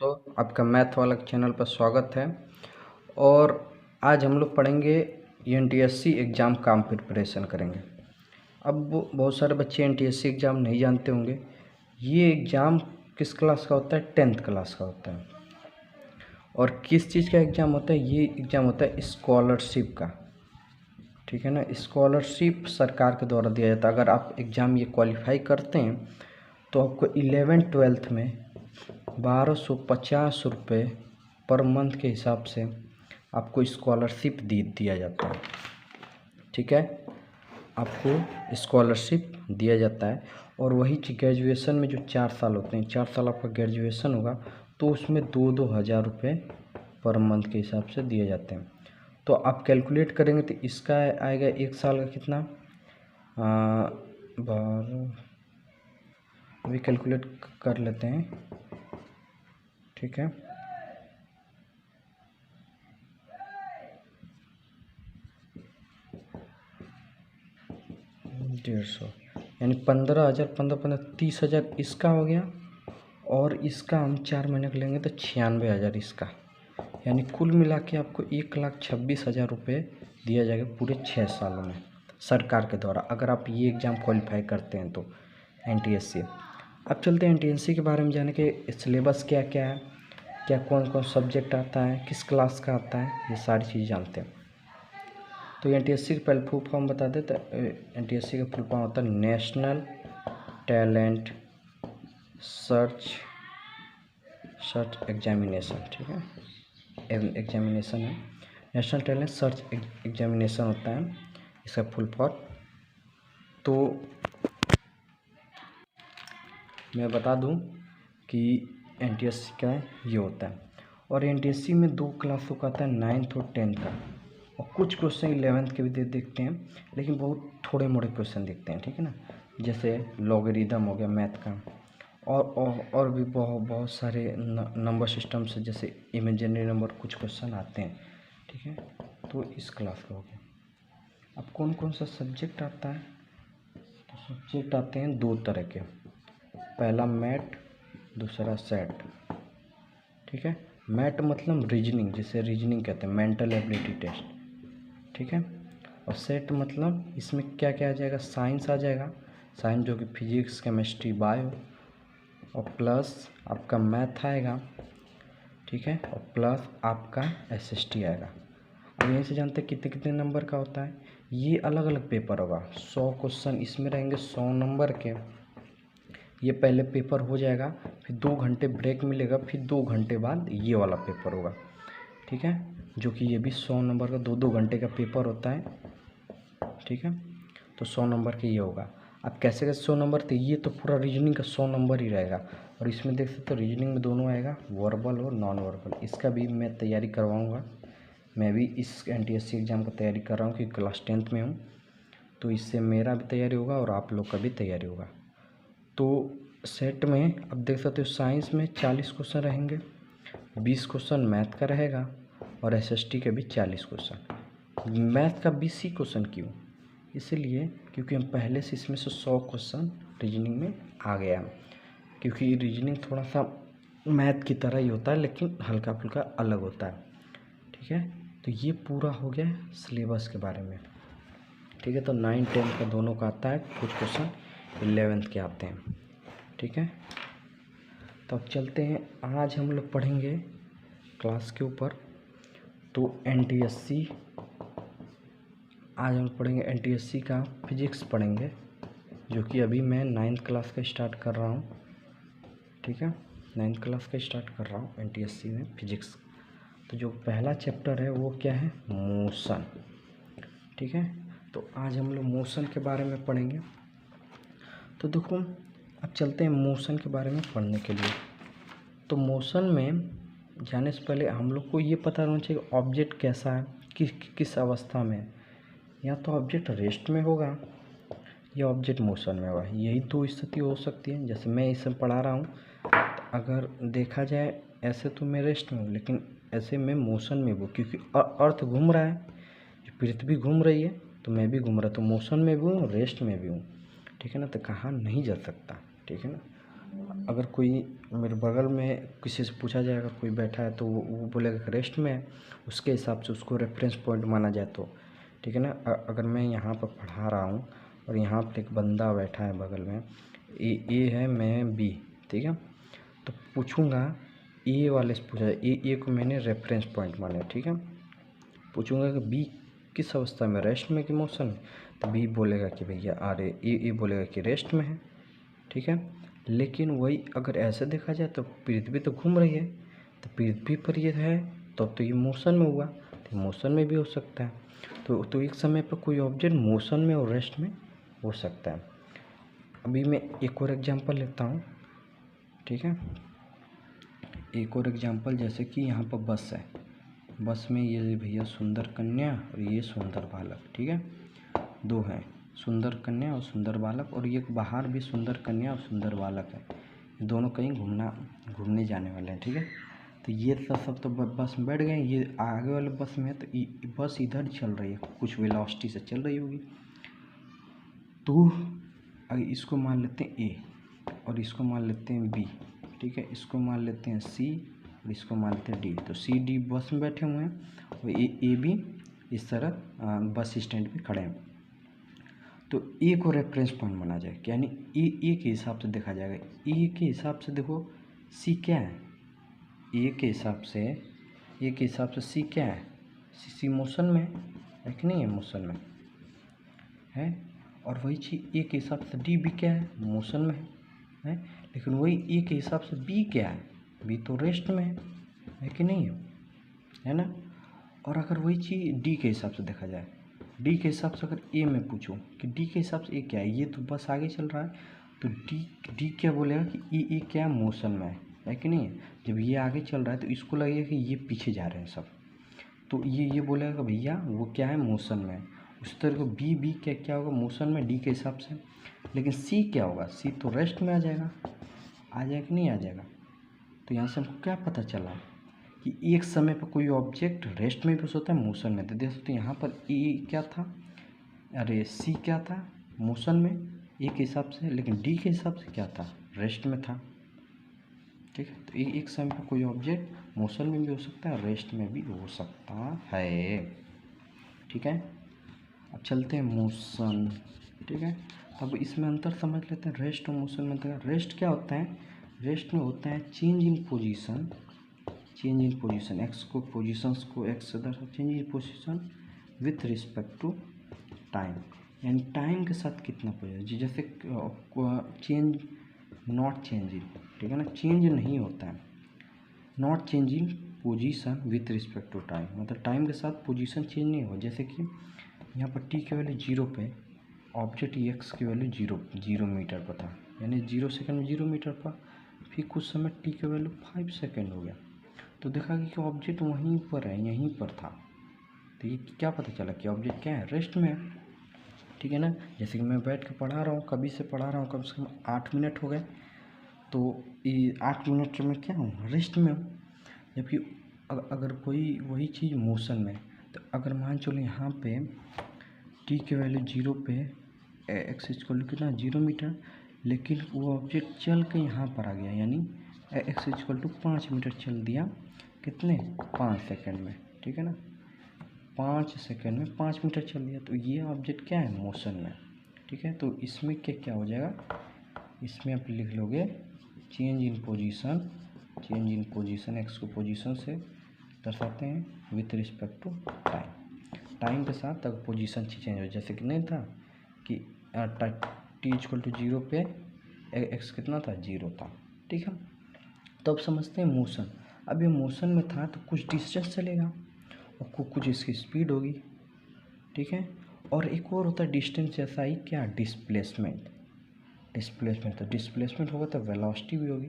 दोस्तों, आपका मैथ वाला चैनल पर स्वागत है। और आज हम लोग पढ़ेंगे एनटीएससी एग्ज़ाम का प्रिपरेशन करेंगे। अब बहुत सारे बच्चे एनटीएससी एग्ज़ाम नहीं जानते होंगे। ये एग्ज़ाम किस क्लास का होता है? 10th क्लास का होता है। और किस चीज़ का एग्ज़ाम होता है? ये एग्ज़ाम होता है स्कॉलरशिप का, ठीक है ना। स्कॉलरशिप सरकार के द्वारा दिया जाता है। अगर आप एग्ज़ाम ये क्वालिफाई करते हैं तो आपको 11th-12th में 1250 रुपये पर मंथ के हिसाब से आपको स्कॉलरशिप दिया जाता है, ठीक है। आपको स्कॉलरशिप दिया जाता है। और वही ग्रेजुएशन में जो 4 साल होते हैं, 4 साल आपका ग्रेजुएशन होगा तो उसमें 2-2 हज़ार रुपये पर मंथ के हिसाब से दिए जाते हैं। तो आप कैलकुलेट करेंगे तो इसका आएगा 1 साल का कितना, अभी कैलकुलेट कर लेते हैं, ठीक है। डेढ़ सौ यानी 15,000, 15 30,000 इसका हो गया। और इसका हम 4 महीने का लेंगे तो 96,000 इसका, यानी कुल मिला के आपको 1,26,000 रुपये दिया जाएगा पूरे 6 सालों में सरकार के द्वारा, अगर आप ये एग्ज़ाम क्वालिफाई करते हैं तो एनटीएससी। अब चलते हैं एनटीएससी के बारे में जाने के सिलेबस क्या क्या है, क्या कौन कौन सब्जेक्ट आता है, किस क्लास का आता है, ये सारी चीज़ जानते हैं। तो एनटीएससी का पहले फुल फॉर्म बता देते। एनटीएससी का फुल फॉर्म होता है नेशनल टैलेंट सर्च एग्जामिनेशन, ठीक है। एग्जामिनेशन है, नेशनल टैलेंट सर्च एग्जामिनेशन होता है इसका फुल फॉर्म। तो मैं बता दूं कि एनटीएससी का ये होता है। और एनटीएससी में 2 क्लासों का आता है, 9th और 10th का। और कुछ क्वेश्चन 11th के भी देखते हैं, लेकिन बहुत थोड़े मोड़े क्वेश्चन देखते हैं, ठीक है ना। जैसे लॉगरिदम हो गया मैथ का, और भी बहुत सारे नंबर सिस्टम से, जैसे इमेजिनरी नंबर कुछ क्वेश्चन आते हैं, ठीक है। तो इस क्लास का हो गया। अब कौन कौन सा सब्जेक्ट आता है? तो सब्जेक्ट आते हैं 2 तरह के, पहला मैट, दूसरा सेट, ठीक है। मैट मतलब रीजनिंग, जिसे रीजनिंग कहते हैं, मेंटल एबिलिटी टेस्ट, ठीक है। और सेट मतलब इसमें क्या क्या आ जाएगा? साइंस आ जाएगा, साइंस जो कि फिजिक्स, केमिस्ट्री, बायो, और प्लस आपका मैथ आएगा, ठीक है। और प्लस आपका एसएसटी आएगा। अब यहीं से जानते हैं कितने कितने नंबर का होता है। ये अलग अलग पेपर होगा, 100 क्वेश्चन इसमें रहेंगे, 100 नंबर के। ये पहले पेपर हो जाएगा, फिर 2 घंटे ब्रेक मिलेगा, फिर 2 घंटे बाद ये वाला पेपर होगा, ठीक है। जो कि ये भी 100 नंबर का 2-2 घंटे का पेपर होता है, ठीक है। तो 100 नंबर का ये होगा। अब कैसे कैसे 100 नंबर थे? ये तो पूरा रीजनिंग का 100 नंबर ही रहेगा। और इसमें देख सकते हो रीजनिंग में दोनों आएगा, वर्बल और नॉन वर्बल। इसका भी मैं तैयारी करवाऊँगा। मैं भी इस एनटीएससी एग्ज़ाम का तैयारी कर रहा हूँ, क्योंकि क्लास 10th में हूँ, तो इससे मेरा भी तैयारी होगा और आप लोग का भी तैयारी होगा। तो सेट में अब देख सकते हो साइंस में 40 क्वेश्चन रहेंगे, 20 क्वेश्चन मैथ का रहेगा, और एसएसटी के भी 40 क्वेश्चन। मैथ का 20 ही क्वेश्चन क्यों? इसलिए क्योंकि हम पहले से इसमें से 100 क्वेश्चन रीजनिंग में आ गया, क्योंकि रीजनिंग थोड़ा सा मैथ की तरह ही होता है, लेकिन हल्का फुल्का अलग होता है, ठीक है। तो ये पूरा हो गया सिलेबस के बारे में, ठीक है। तो 9-10 का दोनों का आता है, कुछ क्वेश्चन 11th के आते हैं, ठीक है। तो अब चलते हैं, आज हम लोग पढ़ेंगे क्लास के ऊपर। तो एनटीएससी, आज हम पढ़ेंगे एनटीएससी का फिजिक्स पढ़ेंगे, जो कि अभी मैं 9th क्लास का स्टार्ट कर रहा हूँ, ठीक है। 9th क्लास का स्टार्ट कर रहा हूँ एनटीएससी में फिजिक्स। तो जो पहला चैप्टर है वो क्या है? मोशन, ठीक है। तो आज हम लोग मोशन के बारे में पढ़ेंगे। तो देखो, अब चलते हैं मोशन के बारे में पढ़ने के लिए। तो मोशन में जाने से पहले हम लोग को ये पता होना चाहिए ऑब्जेक्ट कैसा है, किस अवस्था में है। या तो ऑब्जेक्ट रेस्ट में होगा या ऑब्जेक्ट मोशन में होगा, यही 2 स्थिति हो सकती है। जैसे मैं इसे पढ़ा रहा हूँ, तो अगर देखा जाए ऐसे तो मैं रेस्ट में हूँ, लेकिन ऐसे मैं मोशन में हूँ, क्योंकि अर्थ घूम रहा है, पृथ्वी घूम रही है, तो मैं भी घूम रहा, तो मोशन में भी हूँ, रेस्ट में भी हूँ, ठीक है ना। तो कहाँ नहीं जा सकता, ठीक है ना। अगर कोई मेरे बगल में किसी से पूछा जाएगा, कोई बैठा है तो वो बोलेगा कि रेस्ट में है, उसके हिसाब से उसको रेफरेंस पॉइंट माना जाए तो, ठीक है ना। अगर मैं यहाँ पर पढ़ा रहा हूँ और यहाँ पर एक बंदा बैठा है बगल में, ए है, मैं बी, ठीक है, तो पूछूंगा ए वाले से पूछा जाए, ए को मैंने रेफरेंस पॉइंट माना, ठीक है। पूछूंगा कि बी किस अवस्था में, रेस्ट में कि मोशन में, तो बी बोलेगा कि भैया अरे ए बोलेगा कि रेस्ट में है, ठीक है। लेकिन वही अगर ऐसे देखा जाए तो पृथ्वी तो घूम रही है, तो पृथ्वी पर ये है तो ये मोशन में हुआ, तो मोशन में भी हो सकता है। तो एक समय पर कोई ऑब्जेक्ट मोशन में और रेस्ट में हो सकता है। अभी मैं एक और एग्जांपल लेता हूँ, ठीक है। एक और एग्जांपल, जैसे कि यहाँ पर बस है, बस में ये भैया सुंदर कन्या और ये सुंदर बालक, ठीक है, दो हैं, सुंदर कन्या और सुंदर बालक, और ये बाहर भी सुंदर कन्या और सुंदर बालक है, ये दोनों कहीं घूमने जाने वाले हैं, ठीक है। तो ये सब तो बस में बैठ गए, ये आगे वाले बस में है, तो बस इधर चल रही है, कुछ वेलोसिटी से चल रही होगी। तो अगर इसको मान लेते हैं ए और इसको मान लेते हैं बी, ठीक है, इसको मान लेते हैं सी और इसको मान लेते हैं डी। तो सी डी बस में बैठे हुए हैं और ए बी इस तरह बस स्टैंड पे खड़े हैं। तो ए को रेफरेंस पॉइंट माना जाए, यानी ए के हिसाब से देखा जाएगा। ए के हिसाब से देखो सी क्या है, ए के हिसाब से सी क्या है, सी मोशन में है कि नहीं है, मोशन में है। और वही चीज़ ए के हिसाब से डी भी क्या है, मोशन में है। लेकिन वही ए के हिसाब से बी क्या है, बी तो रेस्ट में है कि नहीं है ना। और अगर वही चीज़ डी के हिसाब से देखा जाए, डी के हिसाब से अगर ए में पूछूं कि डी के हिसाब से ए क्या है, ये तो बस आगे चल रहा है, तो डी क्या बोलेगा कि ए क्या है, मोशन में है कि नहीं है। जब ये आगे चल रहा है तो इसको लगेगा कि ये पीछे जा रहे हैं सब, तो ये बोलेगा कि भैया वो क्या है, मोशन में है। उस तरह को बी क्या होगा, मोशन में डी के हिसाब से। लेकिन सी क्या होगा, सी तो रेस्ट में आ जाएगा कि नहीं आ जाएगा। तो यहाँ से हमको क्या पता चला कि एक समय पर कोई ऑब्जेक्ट रेस्ट में भी हो सकता है, मोशन में। तो देख सकते हैं यहाँ पर ए क्या था, अरे सी क्या था, मोशन में ए के हिसाब से, लेकिन डी के हिसाब से क्या था, रेस्ट में था, ठीक है। तो एक समय पर कोई ऑब्जेक्ट मोशन में भी हो सकता है, रेस्ट में भी हो सकता है, ठीक है। अब चलते हैं मोशन, ठीक है। अब इसमें अंतर समझ लेते हैं, रेस्ट और मोशन में अंतर। रेस्ट क्या होता है, रेस्ट में होता है चेंज इन पोजीशन, एक्स को पोजीशंस को एक्स से दर्शाता, change in position with respect to time, यानी टाइम के साथ कितना पोजीशन, जैसे चेंज नॉट चेंजिंग, ठीक है ना, चेंज नहीं होता है, not changing position with respect to time, मतलब टाइम के साथ पोजीशन चेंज नहीं हो। जैसे कि यहाँ पर टी की वैल्यू 0 पे, ऑब्जेक्ट एक्स की वैल्यू 0 मीटर पर था, यानी 0 सेकंड में 0 मीटर पर, फिर कुछ समय टी की वैल्यू 5 सेकंड हो गया, तो देखा कि ऑब्जेक्ट वहीं पर है, यहीं पर था। तो ये क्या पता चला कि ऑब्जेक्ट क्या है, रेस्ट में है, ठीक है ना। जैसे कि मैं बैठ के पढ़ा रहा हूँ, कभी से पढ़ा रहा हूँ, कम से कम 8 मिनट हो गए, तो ये 8 मिनट में क्या हूँ, रेस्ट में हूँ। जबकि अगर कोई वही चीज़ मोशन में, तो अगर मान चलो यहाँ पे टी के वैल्यू 0 पे एक्स इक्वल टू कितना 0 मीटर, लेकिन वो ऑब्जेक्ट चल के यहाँ पर आ गया, यानी एक्स इक्वल टू 5 मीटर चल दिया, कितने 5 सेकंड में, ठीक है ना, 5 सेकंड में 5 मीटर चल दिया, तो ये ऑब्जेक्ट क्या है, मोशन में, ठीक है। तो इसमें क्या हो जाएगा, इसमें आप लिख लोगे चेंज इन पोजीशन, एक्स को पोजीशन से दर्शाते हैं विथ रिस्पेक्ट टू टाइम के साथ अगर पोजीशन चेंज हो, जैसे कि नहीं था कि टी इक्वल टू 0 पे एक्स कितना था, 0 था, ठीक है। तो अब समझते हैं मोशन। अब ये मोशन में था तो कुछ डिस्टेंस चलेगा और कुछ इसकी स्पीड होगी, ठीक है। और एक और होता है डिस्टेंस जैसा ही, क्या, डिस्प्लेसमेंट, तो डिस्प्लेसमेंट होगा तो वेलोसिटी भी होगी,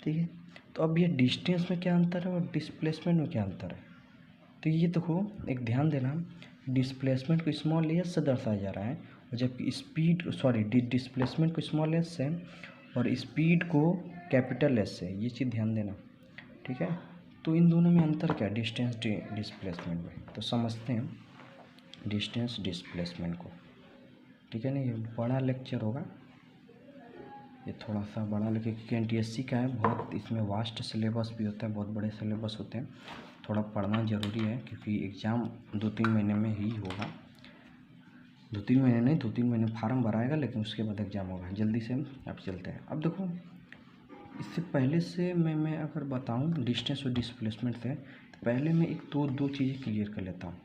ठीक है। तो अब ये डिस्टेंस में क्या अंतर है और डिस्प्लेसमेंट में क्या अंतर है, तो ये देखो एक ध्यान देना, डिस्प्लेसमेंट को स्मॉल एस से दर्शाया जा रहा है, और जबकि डिस्प्लेसमेंट को स्मॉल एस से और स्पीड को कैपिटल एस से, ये चीज़ ध्यान देना, ठीक है। तो इन दोनों में अंतर क्या है, डिस्टेंस डिस्प्लेसमेंट में, तो समझते हैं डिस्टेंस डिस्प्लेसमेंट को, ठीक है ना। ये बड़ा लेक्चर होगा, ये थोड़ा सा बड़ा लेकिन क्योंकि एनटीएससी का है, बहुत इसमें वास्ट सिलेबस भी होता है, बहुत बड़े सिलेबस होते हैं, थोड़ा पढ़ना ज़रूरी है क्योंकि एग्ज़ाम 2-3 महीने में ही होगा। 2-3 महीने नहीं, 2-3 महीने फार्म भराएगा लेकिन उसके बाद एग्ज़ाम होगा। जल्दी से अब चलते हैं। अब देखो इससे पहले से मैं अगर बताऊं डिस्टेंस और डिस्प्लेसमेंट से, तो पहले मैं एक दो चीज़ें क्लियर कर लेता हूँ।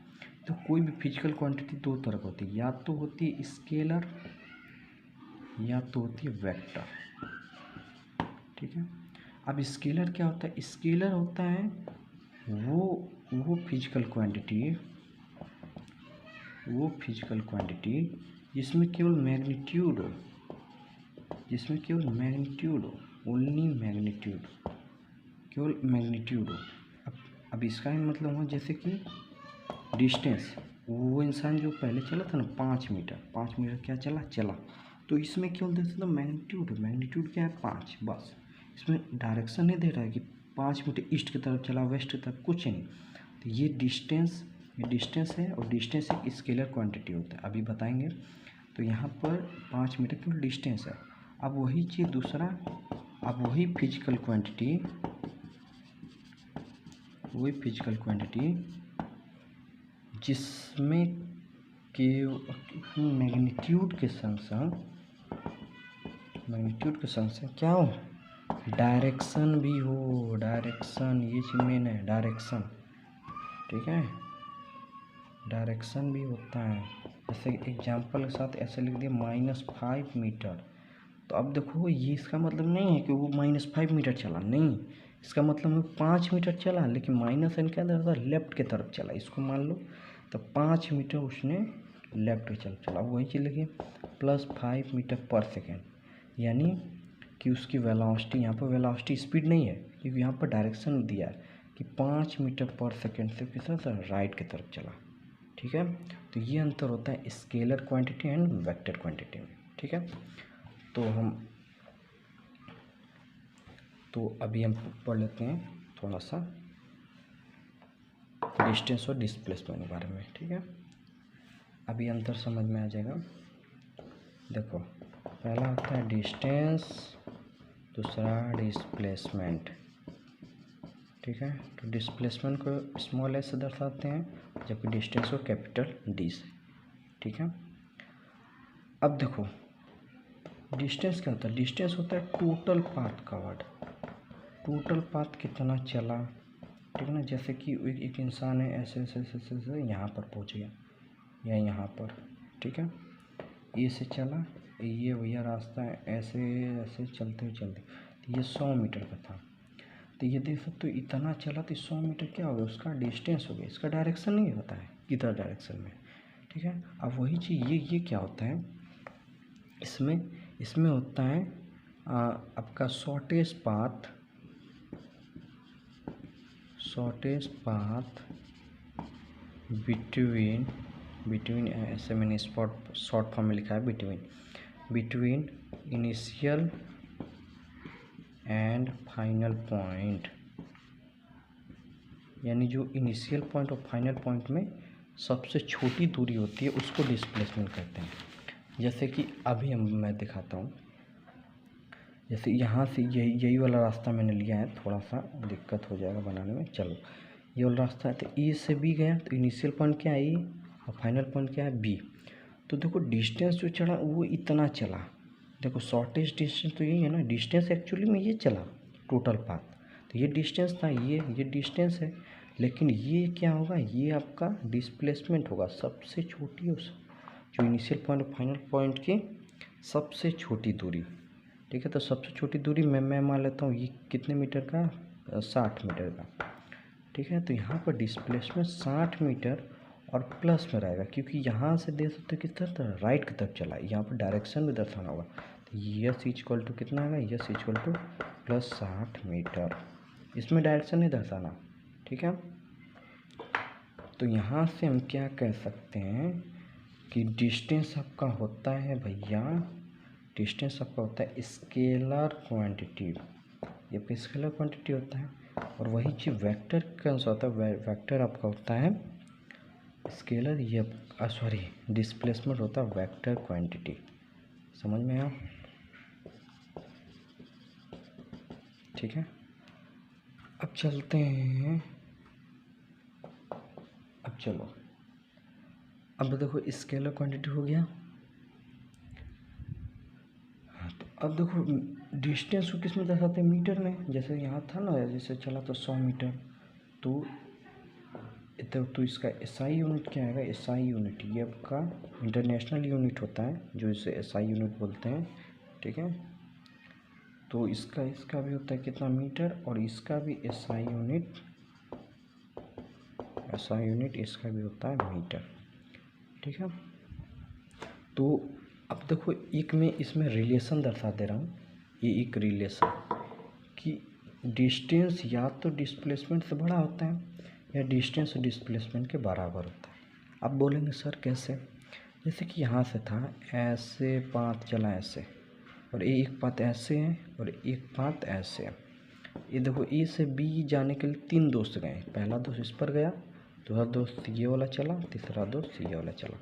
तो कोई भी फिजिकल क्वांटिटी दो तरह की होती है, या तो होती है स्केलर या तो होती है वेक्टर। ठीक है, अब स्केलर क्या होता है? स्केलर होता है वो फिजिकल क्वांटिटी जिसमें केवल मैग्नीट्यूड हो, ओनली मैग्नीट्यूड, केवल मैग्नीट्यूड हो। अब इसका ही मतलब हुआ जैसे कि डिस्टेंस, वो इंसान जो पहले चला था ना 5 मीटर क्या चला, तो इसमें केवल दे सकता मैग्नीट्यूड क्या है 5, बस। इसमें डायरेक्शन नहीं दे रहा है कि 5 मीटर ईस्ट की तरफ चला, वेस्ट की तरफ, कुछ नहीं। तो ये डिस्टेंस है, और डिस्टेंस एक स्केलर क्वांटिटी होता है, अभी बताएंगे। तो यहाँ पर 5 मीटर केवल डिस्टेंस है। अब वही चीज़ दूसरा, अब वही फिजिकल क्वांटिटी जिसमें के मैग्नीट्यूड के संग संग क्या हो, डायरेक्शन भी हो। डायरेक्शन, ये चीज़ मेन है, डायरेक्शन। ठीक है, डायरेक्शन भी होता है। जैसे एग्जाम्पल के साथ ऐसे लिख दिया -5 मीटर, तो अब देखो ये इसका मतलब नहीं है कि वो -5 मीटर चला, नहीं, इसका मतलब है 5 मीटर चला, लेकिन माइनस एन क्या था, लेफ्ट की तरफ चला, इसको मान लो। तो 5 मीटर उसने लेफ्ट की तरफ चला, वही चीज़ लिखिए +5 मीटर पर सेकेंड, यानी कि उसकी वेलोसिटी, यहाँ पर वेलोसिटी स्पीड नहीं है क्योंकि यहाँ पर डायरेक्शन दिया है कि 5 मीटर पर सेकेंड से किस तरह से, राइट की तरफ चला। ठीक है, तो ये अंतर होता है scalar quantity and vector quantity में। ठीक है, तो अभी हम पढ़ लेते हैं थोड़ा सा डिस्टेंस और डिस्प्लेसमेंट के बारे में। ठीक है, अभी अंतर समझ में आ जाएगा। देखो पहला होता है डिस्टेंस, दूसरा डिस्प्लेसमेंट। ठीक है, तो डिस्प्लेसमेंट को स्मॉल एस से दर्शाते हैं, जबकि डिस्टेंस को कैपिटल डी से। ठीक है, अब देखो डिस्टेंस क्या होता है? डिस्टेंस होता है total path covered, total path कितना चला। ठीक है ना, जैसे कि एक इंसान है, ऐसे यहाँ पर पहुँच गया या यहाँ पर। ठीक है, ए से चला, ये भैया रास्ता है, ऐसे चलते तो ये 100 मीटर का था। तो ये देख सकते हो इतना चला, तो 100 मीटर क्या हो गया, उसका डिस्टेंस हो गया। इसका डायरेक्शन नहीं होता है किधर डायरेक्शन में। ठीक है, अब वही चीज़ ये क्या होता है, इसमें होता है आपका शॉर्टेस्ट पाथ बिटवीन ऐसे मैंने शॉर्ट फॉर्म में लिखा है, between initial and final point, यानी जो इनिशियल पॉइंट और फाइनल पॉइंट में सबसे छोटी दूरी होती है उसको डिस्प्लेसमेंट कहते हैं। जैसे कि अभी मैं दिखाता हूँ, जैसे यहाँ से यही वाला रास्ता मैंने लिया है, थोड़ा सा दिक्कत हो जाएगा बनाने में। चलो, ये वाला रास्ता है, तो ए से बी गया, तो इनिशियल पॉइंट क्या है ए और फाइनल पॉइंट क्या है बी। तो देखो डिस्टेंस जो चढ़ा वो इतना चला। देखो शॉर्टेस्ट डिस्टेंस तो यही है ना, डिस्टेंस एक्चुअली में ये चला टोटल पाथ, तो ये डिस्टेंस था, ये डिस्टेंस है। लेकिन ये क्या होगा, ये आपका डिस्प्लेसमेंट होगा, सबसे छोटी उस जो इनिशियल पॉइंट और फाइनल पॉइंट की सबसे छोटी दूरी। ठीक है, तो सबसे छोटी दूरी मैं मान लेता हूँ ये कितने मीटर का, 60 मीटर का। ठीक है, तो यहाँ पर डिस्प्लेसमेंट 60 मीटर और प्लस में रहेगा, क्योंकि यहाँ से दे सकते हो किस तरफ, राइट की तरफ चला, यहाँ पर डायरेक्शन भी दर्शाना होगा। तो यस इक्वल टू कितना आएगा, यस इक्वल टू +60 मीटर, इसमें डायरेक्शन नहीं दर्शाना। ठीक है, तो यहाँ से हम क्या कह सकते हैं कि डिस्टेंस आपका होता है भैया, डिस्टेंस आपका होता है स्केलर क्वांटिटी, ये स्केलर क्वांटिटी होता है। और वही चीज़ वेक्टर कौन सा होता है, वेक्टर आपका होता है स्केलर, ये सॉरी डिस्प्लेसमेंट होता है वेक्टर क्वांटिटी। समझ में आया? ठीक है, अब चलते हैं। अब चलो, अब देखो स्केलर क्वांटिटी हो गया। हाँ, तो अब देखो डिस्टेंस को किस में दर्शाते हैं, मीटर में। जैसे यहाँ था ना, जैसे चला तो 100 मीटर, तो इसका एसआई यूनिट क्या आएगा, एसआई यूनिट ये आपका इंटरनेशनल यूनिट होता है, जो इसे एसआई यूनिट बोलते हैं। ठीक है, तो इसका भी होता है कितना, मीटर, और इसका भी एसआई यूनिट इसका भी होता है मीटर। ठीक है, तो अब देखो एक मैं इसमें रिलेशन दर्शा दे रहा हूँ, ये एक रिलेशन कि डिस्टेंस या तो डिस्प्लेसमेंट से बड़ा होता है या डिस्टेंस डिस्प्लेसमेंट के बराबर होता है। अब बोलेंगे सर कैसे, जैसे कि यहाँ से था ऐसे पाथ चला ऐसे, और एक पाथ ऐसे है और एक पाथ ऐसे है। ये देखो ए से बी जाने के लिए 3 दोस्त गए, पहला दोस्त इस पर गया, दूसरा दोस्त ये वाला चला, तीसरा दोस्त ये वाला चला।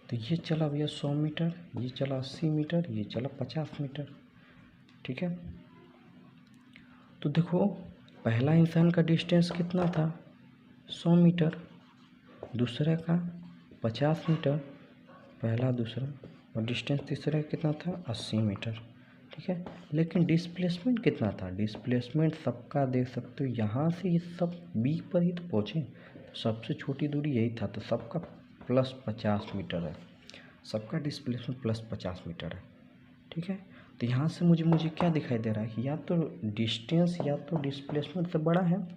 तो ये चला भैया 100 मीटर, ये चला 80 मीटर, ये चला 50 मीटर। ठीक है, तो देखो पहला इंसान का डिस्टेंस कितना था, 100 मीटर, दूसरे का 50 मीटर, पहला दूसरा, और डिस्टेंस तीसरा कितना था, 80 मीटर। ठीक है, लेकिन डिस्प्लेसमेंट कितना था, डिस्प्लेसमेंट सबका देख सकते हो, यहाँ से ये सब बी पर ही तो पहुँचे, तो सबसे छोटी दूरी यही था, तो सबका प्लस 50 मीटर है, सबका डिस्प्लेसमेंट प्लस 50 मीटर है। ठीक है, तो यहाँ से मुझे क्या दिखाई दे रहा है कि या तो डिस्टेंस या तो डिस्प्लेसमेंट से बड़ा है,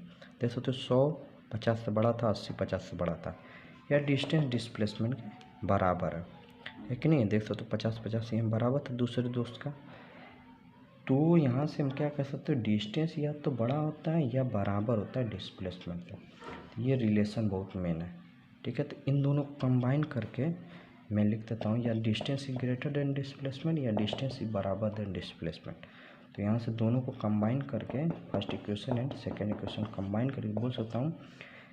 जैसे तो 100 50 से बड़ा था, 80 50 से बड़ा था, या डिस्टेंस डिस्प्लेसमेंट के बराबर है कि नहीं। देख सकते तो 50 50 यहाँ बराबर था दूसरे दोस्त का, तो यहाँ से हम क्या कह सकते हो, डिस्टेंस या तो बड़ा होता है या बराबर होता है डिस्प्लेसमेंट का। ये रिलेशन बहुत मेन है। ठीक है, तो इन दोनों को कंबाइन करके मैं लिख देता हूँ, या distance is greater than displacement या डिस्टेंस इज बराबर देन डिस्प्लेसमेंट। तो यहाँ से दोनों को कंबाइन करके first equation and second equation combine करके बोल सकता हूँ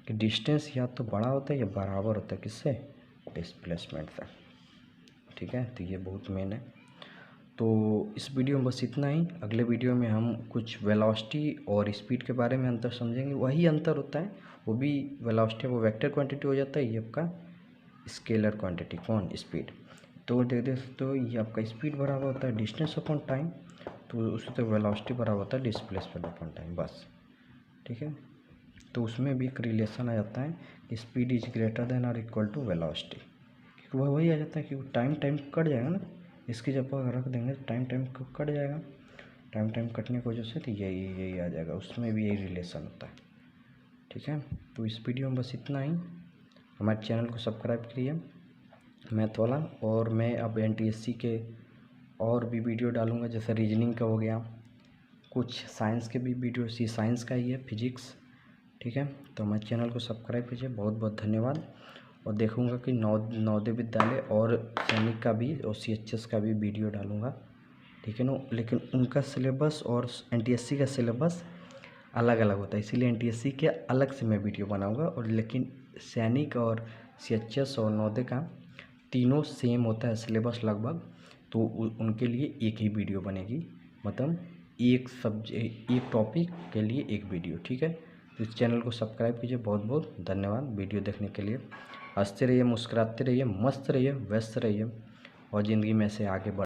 कि डिस्टेंस या तो बड़ा होता है या बराबर होता है किससे, डिस्प्लेसमेंट से। ठीक है, तो ये बहुत मेन है। तो इस वीडियो में बस इतना ही। अगले वीडियो में हम कुछ वेलोसिटी और स्पीड के बारे में अंतर समझेंगे। वही अंतर होता है, वो भी वेलोसिटी वो वेक्टर क्वांटिटी हो जाता है, ये आपका स्केलर क्वांटिटी कौन, स्पीड। तो देख तो ये आपका स्पीड बराबर होता है डिस्टेंस अपॉन टाइम, तो उसी तरह वेलोसिटी बराबर होता है डिस्प्लेसमेंट अपॉन टाइम, बस। ठीक है, तो उसमें भी एक रिलेशन आ जाता है कि स्पीड इज ग्रेटर देन और इक्वल टू वेलोसिटी, क्योंकि वह वही आ जाता है कि टाइम कट जाएगा ना, इसकी जब रख देंगे तो टाइम कट जाएगा, टाइम कटने की वजह से तो यही आ जाएगा, उसमें भी यही रिलेशन होता है। ठीक है, तो इस वीडियो में बस इतना ही। हमारे चैनल को सब्सक्राइब करिए मैथ वाला, और मैं अब एनटीएससी के और भी वीडियो डालूँगा, जैसे रीजनिंग का हो गया, कुछ साइंस के भी वीडियो, साइंस का ही है, फिजिक्स। ठीक है, तो हमारे चैनल को सब्सक्राइब कीजिए, बहुत बहुत धन्यवाद। और देखूँगा कि नवोदय विद्यालय और सैनिक का भी और सीएचएस का भी वीडियो डालूँगा। ठीक है ना, लेकिन उनका सिलेबस और एनटीएससी का सिलेबस अलग अलग होता है, इसीलिए एनटीएससी के अलग से मैं वीडियो बनाऊँगा, और लेकिन सैनिक और सीएचएस और नवोदय का तीनों सेम होता है सिलेबस लगभग, तो उनके लिए एक ही वीडियो बनेगी, मतलब एक टॉपिक के लिए एक वीडियो। ठीक है, तो इस चैनल को सब्सक्राइब कीजिए, बहुत बहुत धन्यवाद वीडियो देखने के लिए। हंसते रहिए, मुस्कुराते रहिए, मस्त रहिए, व्यस्त रहिए, और ज़िंदगी में से आगे बढ़